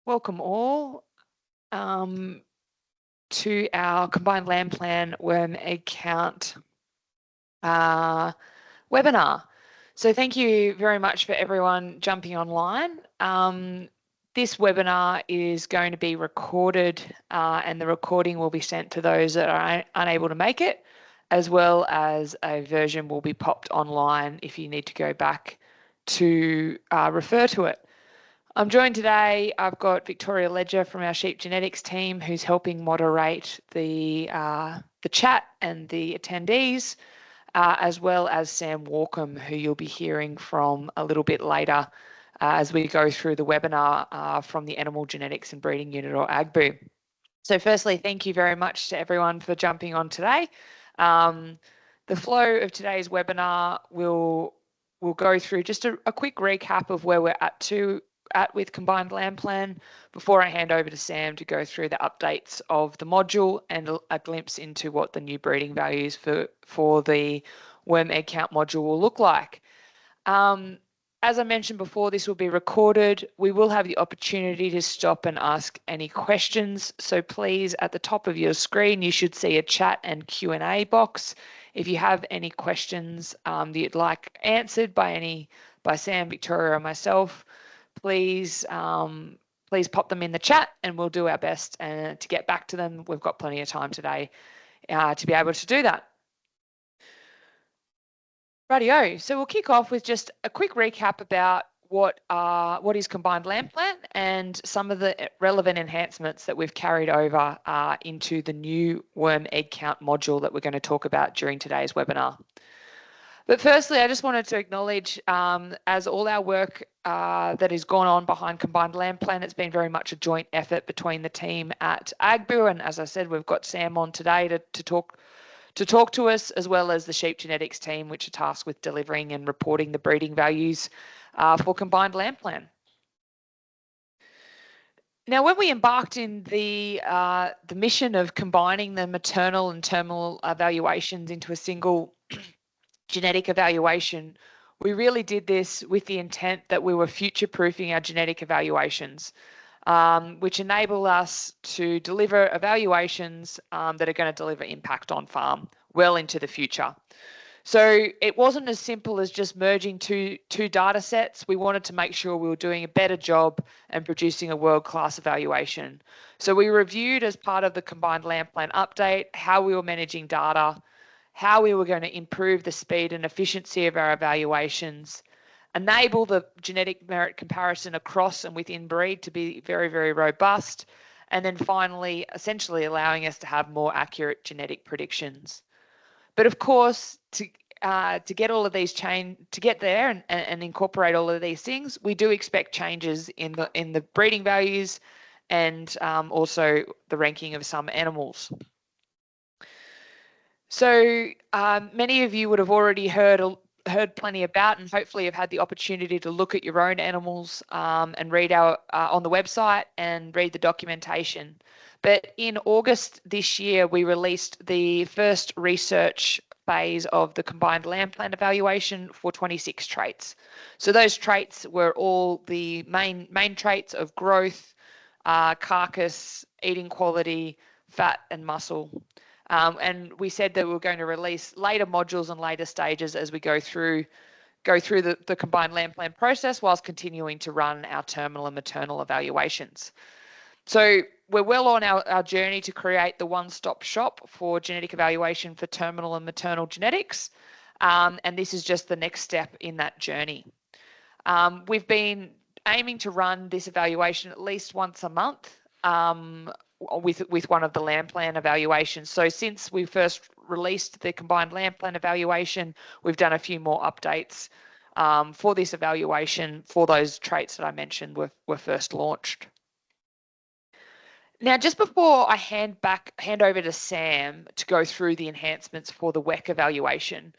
Welcome all to our Combined Land Plan Worm Egg Count webinar. So thank you very much for everyone jumping online. This webinar is going to be recorded and the recording will be sent to those that are unable to make it, as well as a version will be popped online if you need to go back to refer to it. I'm joined today, I've got Victoria Ledger from our sheep genetics team who's helping moderate the chat and the attendees, as well as Sam Walkham, who you'll be hearing from a little bit later as we go through the webinar from the Animal Genetics and Breeding Unit, or AGBU. So firstly, thank you very much to everyone for jumping on today. The flow of today's webinar will go through just a quick recap of where we're at with Combined Land Plan before I hand over to Sam to go through the updates of the module and a glimpse into what the new breeding values for the worm egg count module will look like. As I mentioned before, this will be recorded. We will have the opportunity to stop and ask any questions. So please, at the top of your screen, you should see a chat and Q&A box. If you have any questions that you'd like answered by Sam, Victoria, or myself, please pop them in the chat and we'll do our best to get back to them. We've got plenty of time today to be able to do that. Rightio, so we'll kick off with just a quick recap about what is Combined Land Plan and some of the relevant enhancements that we've carried over into the new worm egg count module that we're going to talk about during today's webinar. But firstly, I just wanted to acknowledge, as all our work that has gone on behind Combined Land Plan, it's been very much a joint effort between the team at AGBU, and as I said, we've got Sam on today to talk to us, as well as the sheep genetics team, which are tasked with delivering and reporting the breeding values for Combined Land Plan. Now, when we embarked in the mission of combining the maternal and terminal evaluations into a single genetic evaluation, we really did this with the intent that we were future-proofing our genetic evaluations, which enable us to deliver evaluations that are going to deliver impact on farm well into the future. So it wasn't as simple as just merging two data sets. We wanted to make sure we were doing a better job and producing a world-class evaluation. So we reviewed, as part of the Combined Land Plan update, how we were managing data, how we were going to improve the speed and efficiency of our evaluations, enable the genetic merit comparison across and within breed to be very, very robust, and then finally, essentially allowing us to have more accurate genetic predictions. But of course, to get all of these to get there and incorporate all of these things, we do expect changes in the breeding values and also the ranking of some animals. So many of you would have already heard plenty about, and hopefully have had the opportunity to look at your own animals and read on the website and read the documentation. But in August this year, we released the first research phase of the Combined Land Plan evaluation for 26 traits. So those traits were all the main traits of growth, carcass, eating quality, fat, and muscle. And we said that we were going to release later modules and later stages as we go through the Combined Land Plan process, whilst continuing to run our terminal and maternal evaluations. So we're well on our journey to create the one-stop shop for genetic evaluation for terminal and maternal genetics. And this is just the next step in that journey. We've been aiming to run this evaluation at least once a month, with one of the land plan evaluations. So since we first released the Combined Land Plan evaluation, we've done a few more updates for this evaluation for those traits that I mentioned were first launched. Now, just before I hand over to Sam to go through the enhancements for the WEC evaluation,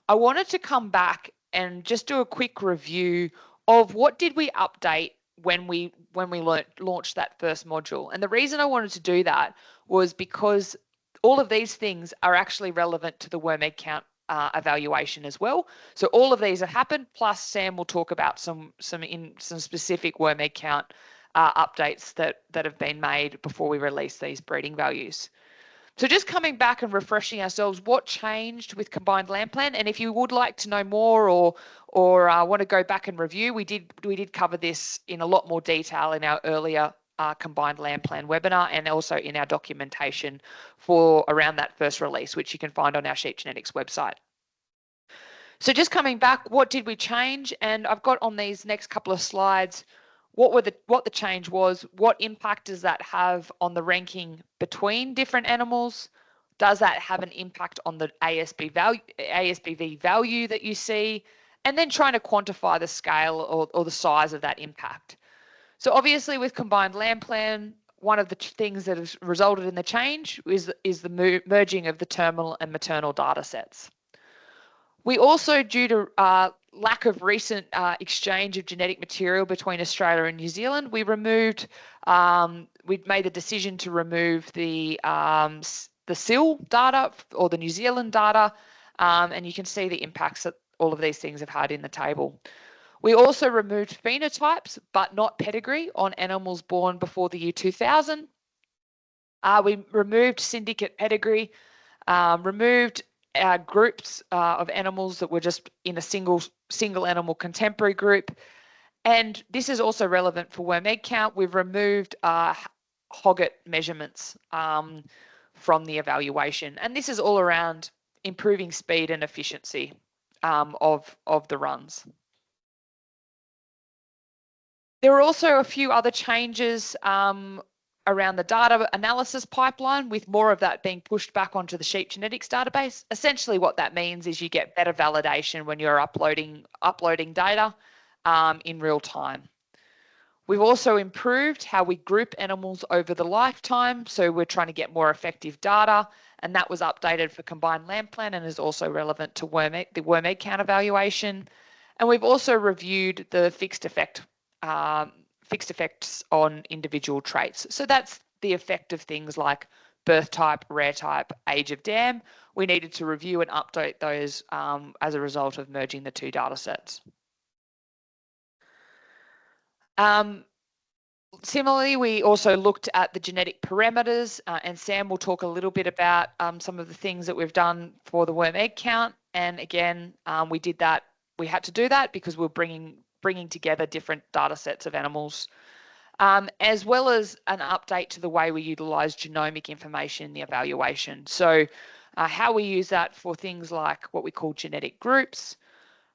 I wanted to come back and just do a quick review of what did we update when we launched that first module. And the reason I wanted to do that was because all of these things are actually relevant to the worm egg count evaluation as well. So all of these have happened, plus Sam will talk about some specific worm egg count updates that have been made before we release these breeding values. So just coming back and refreshing ourselves, what changed with combined land plan? And if you would like to know more or want to go back and review, we did cover this in a lot more detail in our earlier combined land plan webinar, and also in our documentation for around that first release, which you can find on our Sheep Genetics website. So just coming back, what did we change? And I've got on these next couple of slides what the change was, what impact does that have on the ranking between different animals? Does that have an impact on the ASBV value that you see? And then trying to quantify the scale or the size of that impact. So obviously with combined land plan, one of the things that has resulted in the change is the merging of the terminal and maternal data sets. We also, due to lack of recent exchange of genetic material between Australia and New Zealand, we'd made the decision to remove the SIL data or the New Zealand data, and you can see the impacts that all of these things have had in the table. We also removed phenotypes, but not pedigree, on animals born before the year 2000. We removed syndicate pedigree, removed groups of animals that were just in a single animal contemporary group. And this is also relevant for worm egg count. We've removed Hoggett measurements from the evaluation. And this is all around improving speed and efficiency of the runs. There are also a few other changes around the data analysis pipeline, with more of that being pushed back onto the sheep genetics database. Essentially what that means is you get better validation when you're uploading data in real time. We've also improved how we group animals over the lifetime, so we're trying to get more effective data, and that was updated for combined land plan and is also relevant to the worm egg count evaluation. And we've also reviewed the fixed effects on individual traits. So that's the effect of things like birth type, rare type, age of dam. We needed to review and update those as a result of merging the two data sets. Similarly, we also looked at the genetic parameters, and Sam will talk a little bit about some of the things that we've done for the worm egg count. And again, we did that. We had to do that because we're bringing together different data sets of animals, as well as an update to the way we utilise genomic information in the evaluation. So how we use that for things like what we call genetic groups.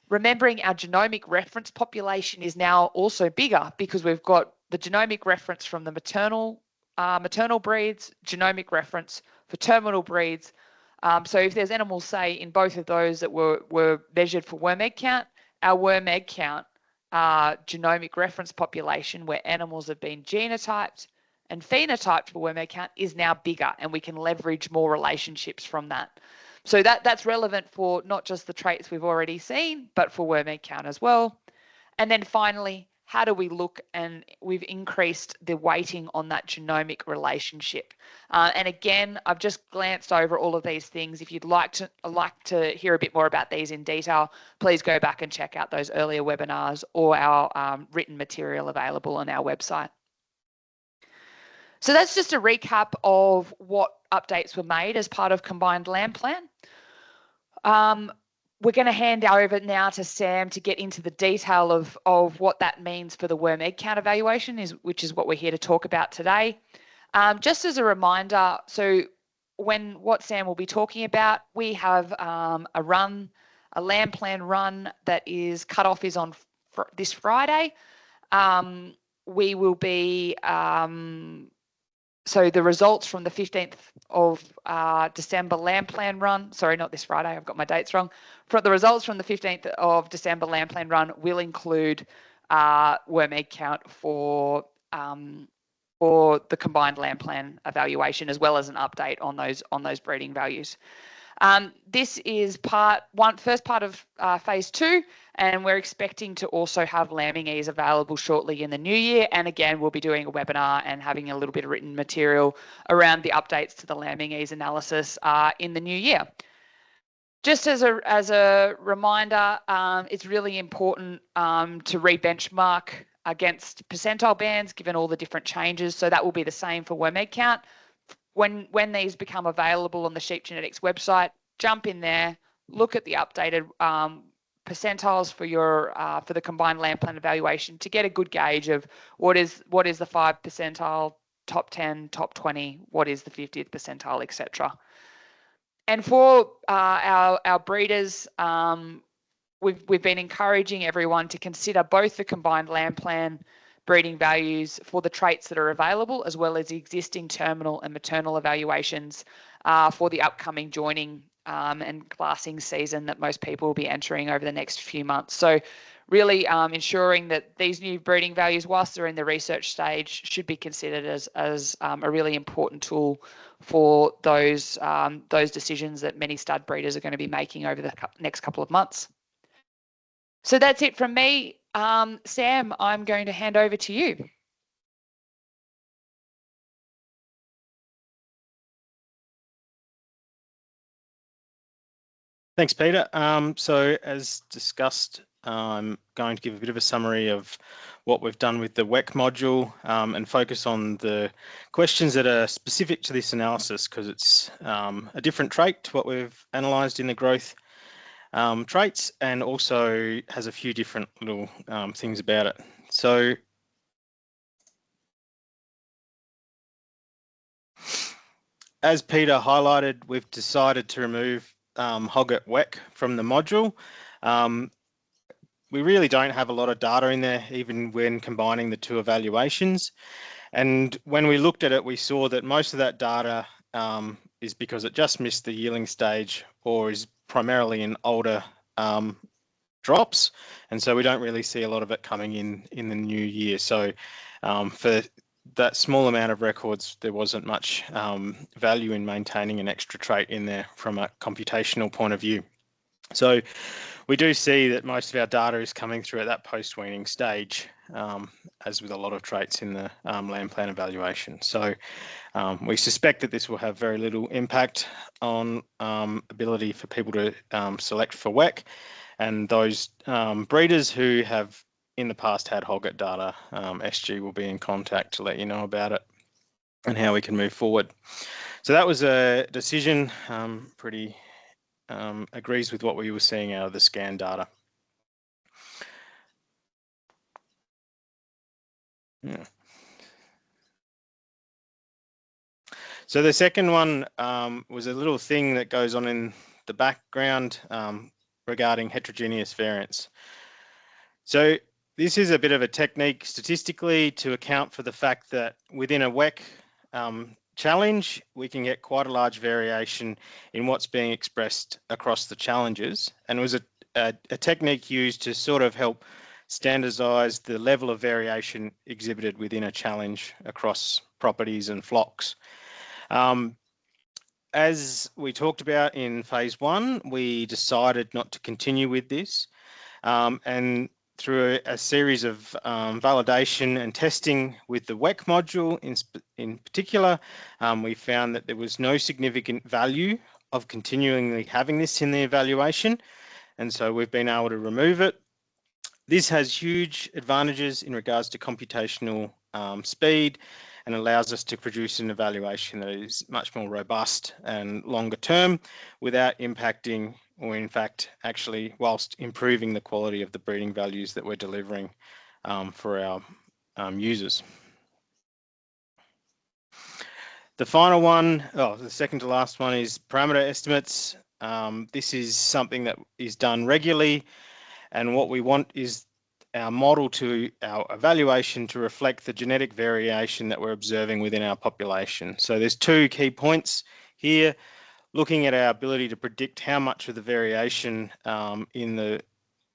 Remembering our genomic reference population is now also bigger because we've got the genomic reference from the maternal breeds, genomic reference for terminal breeds. So if there's animals, say, in both of those that were measured for worm egg count, our worm egg count genomic reference population, where animals have been genotyped and phenotyped for worm egg count, is now bigger, and we can leverage more relationships from that. So that's relevant for not just the traits we've already seen, but for worm egg count as well. And then finally, how do we look? And we've increased the weighting on that genomic relationship. And again, I've just glanced over all of these things. If you'd like to hear a bit more about these in detail, please go back and check out those earlier webinars or our written material available on our website. So that's just a recap of what updates were made as part of combined land plan. We're going to hand over now to Sam to get into the detail of what that means for the worm egg count evaluation, which is what we're here to talk about today. Just as a reminder, so what Sam will be talking about, we have a land plan run that is cutoff is on this Friday. We will be so the results from the 15th of December land plan run, sorry, not this Friday, I've got my dates wrong. The results from the 15th of December land plan run will include worm egg count for the combined land plan evaluation, as well as an update on those breeding values. This is first part of phase 2, and we're expecting to also have lambing ease available shortly in the new year. And again, we'll be doing a webinar and having a little bit of written material around the updates to the lambing ease analysis in the new year. Just as a reminder, it's really important to re-benchmark against percentile bands, given all the different changes. So that will be the same for WMEG count. When these become available on the Sheep Genetics website, jump in there, look at the updated percentiles for the combined land plan evaluation to get a good gauge of what is the 5 percentile, top 10, top 20, what is the 50th percentile, etc. And for our breeders, we've been encouraging everyone to consider both the combined land plan breeding values for the traits that are available, as well as the existing terminal and maternal evaluations for the upcoming joining and classing season that most people will be entering over the next few months. So really ensuring that these new breeding values, whilst they're in the research stage, should be considered as a really important tool for those decisions that many stud breeders are going to be making over the next couple of months. So that's it from me. Sam, I'm going to hand over to you. Thanks, Peter. So as discussed, I'm going to give a bit of a summary of what we've done with the WEC module and focus on the questions that are specific to this analysis, because it's a different trait to what we've analysed in the growth traits, and also has a few different little things about it. So as Peter highlighted, we've decided to remove Hogget WEC from the module. We really don't have a lot of data in there, even when combining the two evaluations. And when we looked at it, we saw that most of that data is because it just missed the yearling stage or is primarily in older drops. And so we don't really see a lot of it coming in the new year. So for that small amount of records, there wasn't much value in maintaining an extra trait in there from a computational point of view. So we do see that most of our data is coming through at that post-weaning stage, as with a lot of traits in the land plan evaluation. So we suspect that this will have very little impact on ability for people to select for WEC, and those breeders who have in the past had Hogget data, SG will be in contact to let you know about it and how we can move forward. So that was a decision pretty agrees with what we were seeing out of the scan data. Yeah. So the second one was a little thing that goes on in the background regarding heterogeneous variance. So this is a bit of a technique statistically to account for the fact that within a WEC challenge, we can get quite a large variation in what's being expressed across the challenges. And it was a technique used to sort of help standardize the level of variation exhibited within a challenge across properties and flocks. As we talked about in phase 1, we decided not to continue with this. And through a series of validation and testing with the WEC module in particular, we found that there was no significant value of continually having this in the evaluation. And so we've been able to remove it. This has huge advantages in regards to computational speed, and allows us to produce an evaluation that is much more robust and longer term without impacting, or in fact, actually whilst improving the quality of the breeding values that we're delivering for our users. The final one, the second to last one, is parameter estimates. This is something that is done regularly, and what we want is our model to our evaluation to reflect the genetic variation that we're observing within our population. So there's two key points here, looking at our ability to predict how much of the variation in the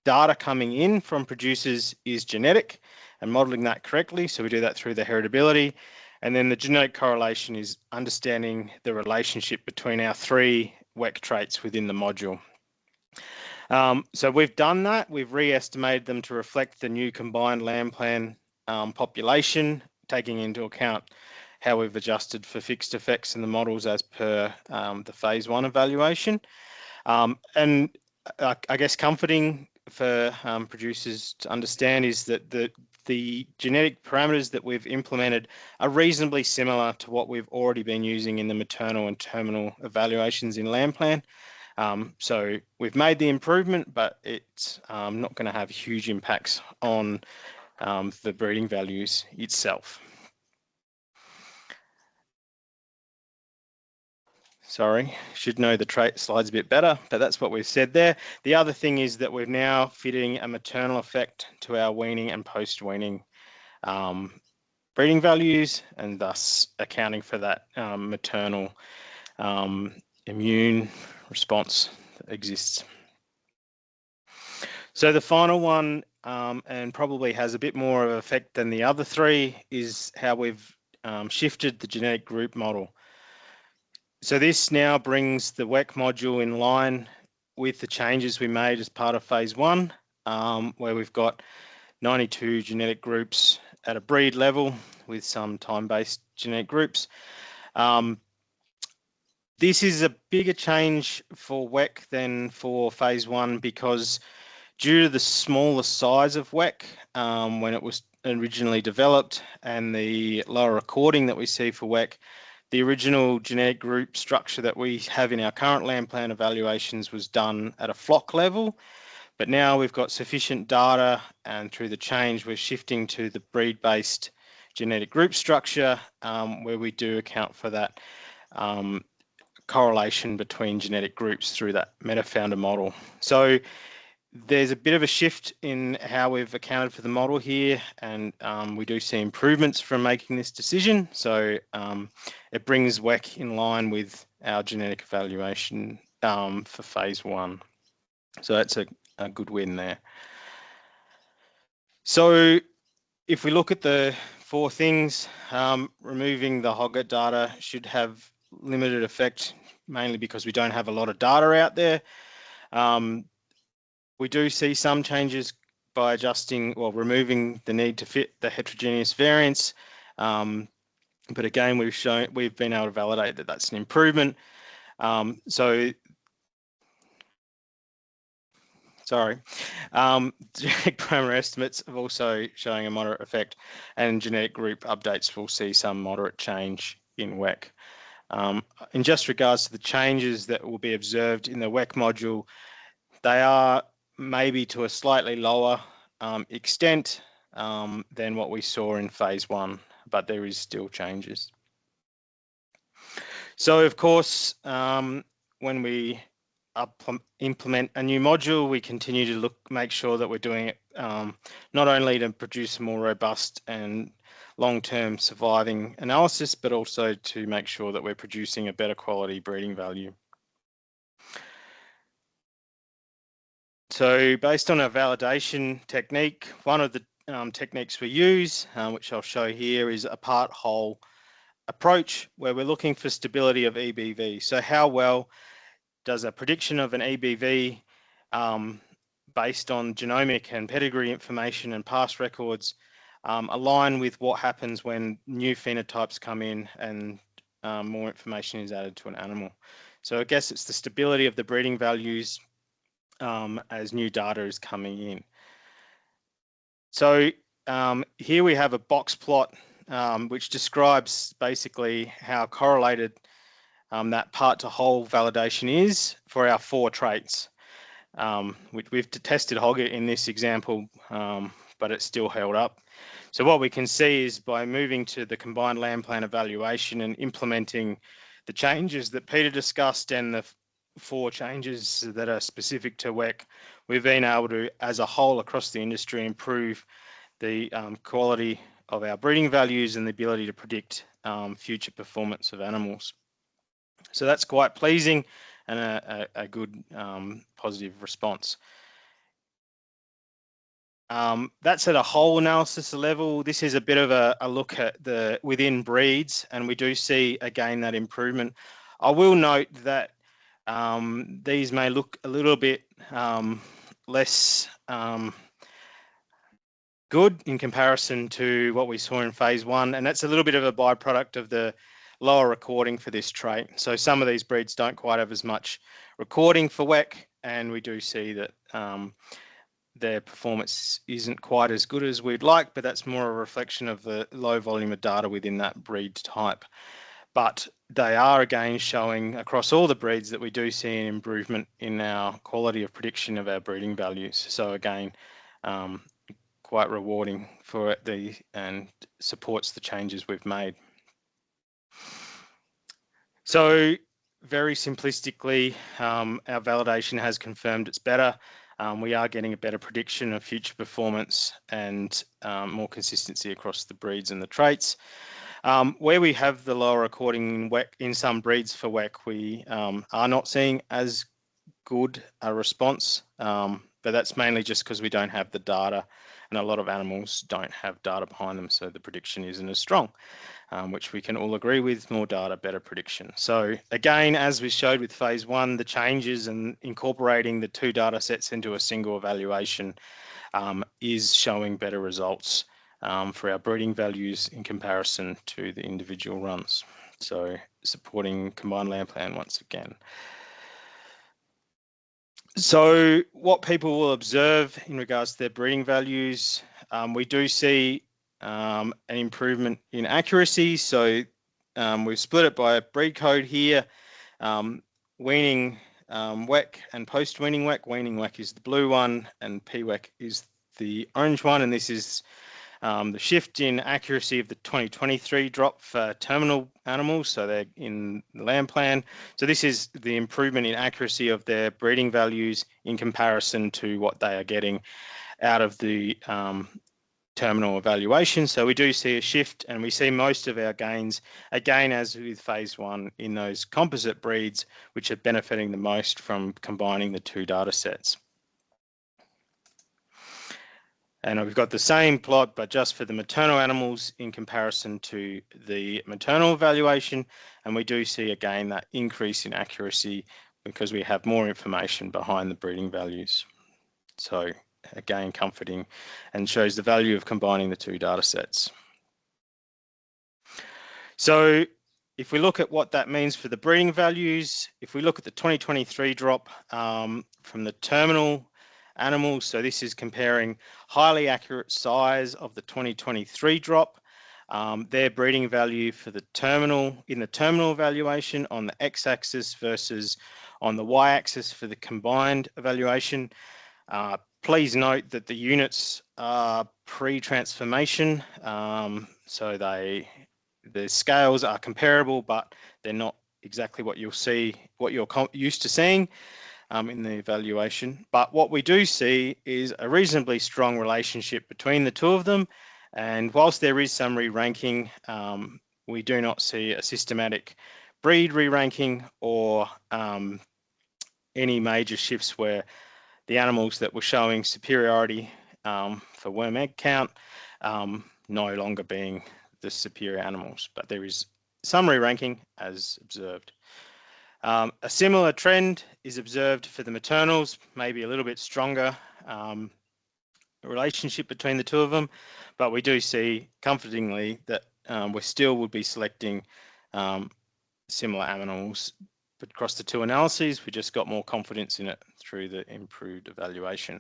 data coming in from producers is genetic and modeling that correctly. So we do that through the heritability. And then the genetic correlation is understanding the relationship between our 3 WEC traits within the module. So we've done that. We've re-estimated them to reflect the new combined land plan population, taking into account how we've adjusted for fixed effects in the models as per the phase 1 evaluation. And I guess comforting for producers to understand is that the genetic parameters that we've implemented are reasonably similar to what we've already been using in the maternal and terminal evaluations in LAMBPLAN. So we've made the improvement, but it's not going to have huge impacts on the breeding values itself. Sorry, should know the trait slides a bit better, but that's what we've said there. The other thing is that we're now fitting a maternal effect to our weaning and post-weaning breeding values, and thus accounting for that maternal immune response that exists. So the final one, and probably has a bit more of an effect than the other three, is how we've shifted the genetic group model. So this now brings the WEC module in line with the changes we made as part of phase 1, where we've got 92 genetic groups at a breed level with some time-based genetic groups. This is a bigger change for WEC than for phase 1 because due to the smaller size of WEC when it was originally developed and the lower recording that we see for WEC, the original genetic group structure that we have in our current LAMBPLAN evaluations was done at a flock level, but now we've got sufficient data, and through the change we're shifting to the breed-based genetic group structure where we do account for that correlation between genetic groups through that meta-founder model. So there's a bit of a shift in how we've accounted for the model here, and we do see improvements from making this decision. So it brings WEC in line with our genetic evaluation for phase 1. So that's a good win there. So if we look at the 4 things, removing the Hoggett data should have limited effect, mainly because we don't have a lot of data out there. We do see some changes by adjusting or removing the need to fit the heterogeneous variants. But again, we've been able to validate that that's an improvement. Genetic parameter estimates are also showing a moderate effect, and genetic group updates will see some moderate change in WEC. In just regards to the changes that will be observed in the WEC module, they are maybe to a slightly lower extent than what we saw in phase 1, but there is still changes. So of course, when we implement a new module, we continue to make sure that we're doing it not only to produce a more robust and long-term surviving analysis, but also to make sure that we're producing a better quality breeding value. So based on our validation technique, one of the techniques we use, which I'll show here, is a part whole approach where we're looking for stability of EBV. So how well does a prediction of an EBV based on genomic and pedigree information and past records align with what happens when new phenotypes come in and more information is added to an animal. So I guess it's the stability of the breeding values as new data is coming in. So here we have a box plot which describes basically how correlated that part to whole validation is for our 4 traits. We've tested Hoggett in this example, but it's still held up. So what we can see is by moving to the combined LAMBPLAN evaluation and implementing the changes that Peter discussed and the 4 changes that are specific to WEC, we've been able to, as a whole across the industry, improve the quality of our breeding values and the ability to predict future performance of animals. So that's quite pleasing and a good positive response. That's at a whole analysis level. This is a bit of a look at the within breeds, and we do see again that improvement. I will note that these may look a little bit less good in comparison to what we saw in phase 1, and that's a little bit of a byproduct of the lower recording for this trait. So some of these breeds don't quite have as much recording for WEC, and we do see that their performance isn't quite as good as we'd like, but that's more a reflection of the low volume of data within that breed type. But they are again showing across all the breeds that we do see an improvement in our quality of prediction of our breeding values. So again, quite rewarding for the and supports the changes we've made. So very simplistically, our validation has confirmed it's better. We are getting a better prediction of future performance and more consistency across the breeds and the traits. Where we have the lower recording in WEC, in some breeds for WEC, we are not seeing as good a response, but that's mainly just because we don't have the data, and a lot of animals don't have data behind them, so the prediction isn't as strong, which we can all agree with. More data, better prediction. So again, as we showed with phase 1, the changes and incorporating the 2 data sets into a single evaluation is showing better results for our breeding values in comparison to the individual runs. So supporting combined LAMBPLAN once again. So what people will observe in regards to their breeding values, we do see an improvement in accuracy. So we've split it by a breed code here. Weaning WEC and post-weaning WEC. Weaning WEC is the blue one and PWEC is the orange one, and this is the shift in accuracy of the 2023 drop for terminal animals, so they're in the LAMBPLAN. So this is the improvement in accuracy of their breeding values in comparison to what they are getting out of the terminal evaluation. So we do see a shift, and we see most of our gains, again, as with phase 1, in those composite breeds, which are benefiting the most from combining the 2 data sets. And we've got the same plot, but just for the maternal animals in comparison to the maternal evaluation. And we do see again that increase in accuracy because we have more information behind the breeding values. So again, comforting and shows the value of combining the 2 data sets. So if we look at what that means for the breeding values, if we look at the 2023 drop from the terminal animals, so this is comparing highly accurate size of the 2023 drop, their breeding value for the terminal, in the terminal evaluation on the x-axis versus on the y-axis for the combined evaluation. Please note that the units are pre-transformation, so the scales are comparable, but they're not exactly what you'll see, what you're used to seeing in the evaluation. But what we do see is a reasonably strong relationship between the 2 of them. And whilst there is some re-ranking, we do not see a systematic breed re-ranking or any major shifts where the animals that were showing superiority for worm egg count no longer being the superior animals, but there is some re-ranking as observed. A similar trend is observed for the maternals, maybe a little bit stronger relationship between the 2 of them, but we do see comfortingly that we still would be selecting similar animals across the 2 analyses. We just got more confidence in it through the improved evaluation.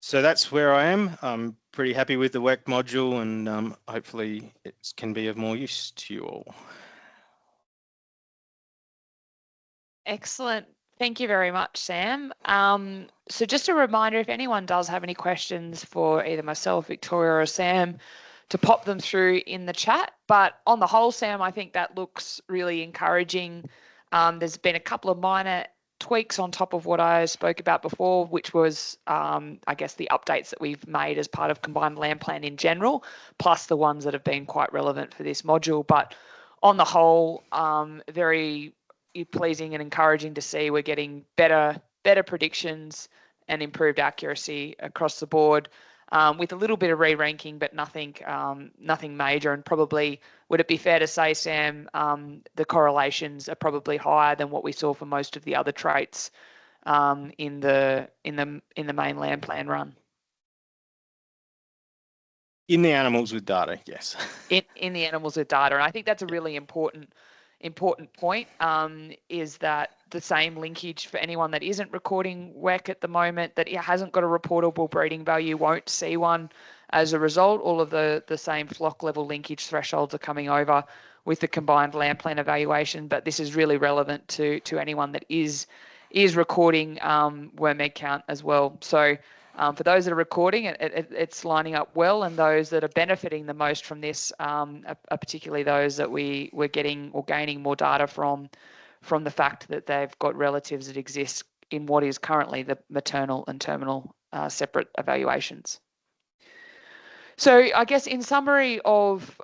So that's where I am. I'm pretty happy with the WEC module, and hopefully it can be of more use to you all. Excellent. Thank you very much, Sam. So just a reminder, if anyone does have any questions for either myself, Victoria, or Sam, to pop them through in the chat. But on the whole, Sam, I think that looks really encouraging. There's been a couple of minor tweaks on top of what I spoke about before, which was, I guess, the updates that we've made as part of Combined LAMBPLAN in general, plus the ones that have been quite relevant for this module. But on the whole, very pleasing and encouraging to see we're getting better predictions and improved accuracy across the board, with a little bit of re-ranking, but nothing major. And probably, would it be fair to say, Sam, the correlations are probably higher than what we saw for most of the other traits in the main LAMBPLAN run? In the animals with data, yes. In the animals with data, and I think that's a really important important point is that the same linkage for anyone that isn't recording WEC at the moment, that it hasn't got a reportable breeding value, won't see one as a result. All of the same flock level linkage thresholds are coming over with the combined land plan evaluation, but this is really relevant to anyone that is recording worm egg count as well. So for those that are recording, it's lining up well, and those that are benefiting the most from this are particularly those that we're getting or gaining more data from the fact that they've got relatives that exist in what is currently the maternal and terminal separate evaluations. So I guess in summary of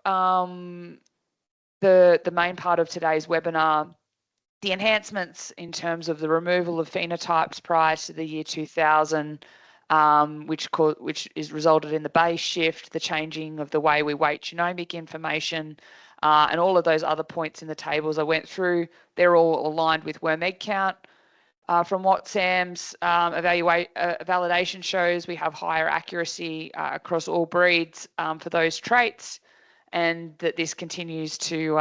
the main part of today's webinar, the enhancements in terms of the removal of phenotypes prior to the year 2000, which is resulted in the base shift, the changing of the way we weight genomic information, and all of those other points in the tables I went through, they're all aligned with worm egg count. From what Sam's validation shows, we have higher accuracy across all breeds for those traits, and that this continues to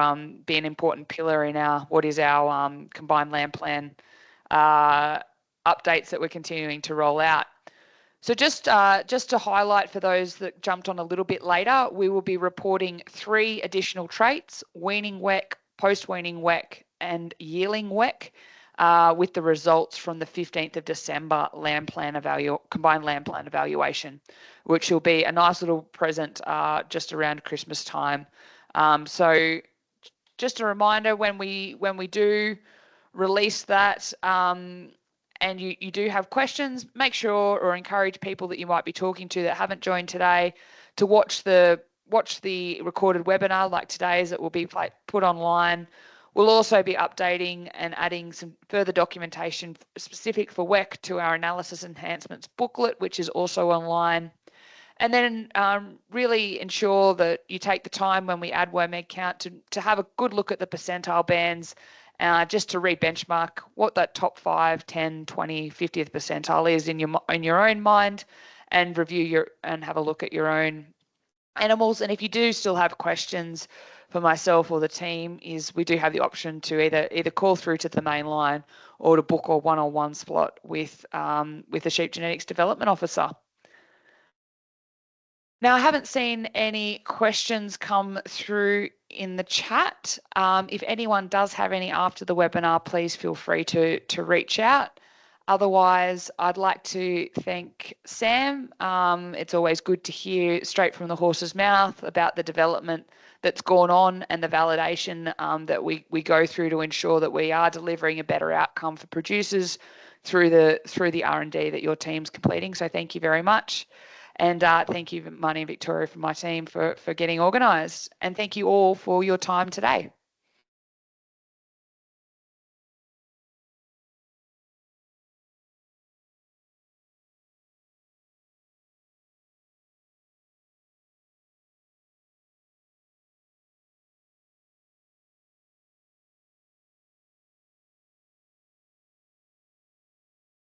be an important pillar in what is our combined land plan updates that we're continuing to roll out. So just to highlight for those that jumped on a little bit later, we will be reporting 3 additional traits: weaning WEC, post-weaning WEC, and yearling WEC, with the results from the 15th of December combined land plan evaluation, which will be a nice little present just around Christmas time. So just a reminder, when we do release that, and you do have questions, make sure or encourage people that you might be talking to that haven't joined today to watch the recorded webinar like today's that will be put online. We'll also be updating and adding some further documentation specific for WEC to our analysis enhancements booklet, which is also online. And then really ensure that you take the time when we add worm egg count to have a good look at the percentile bands, just to re-benchmark what that top 5, 10, 20, 50th percentile is in your own mind, and review and have a look at your own animals. And if you do still have questions for myself or the team, we do have the option to either call through to the main line or to book a one-on-one slot with the Sheep Genetics Development Officer. Now, I haven't seen any questions come through in the chat. If anyone does have any after the webinar, please feel free to reach out. Otherwise, I'd like to thank Sam. It's always good to hear straight from the horse's mouth about the development that's gone on and the validation that we go through to ensure that we are delivering a better outcome for producers through the R&D that your team's completing. So thank you very much. And thank you, Marnie and Victoria, from my team for getting organised. And thank you all for your time today.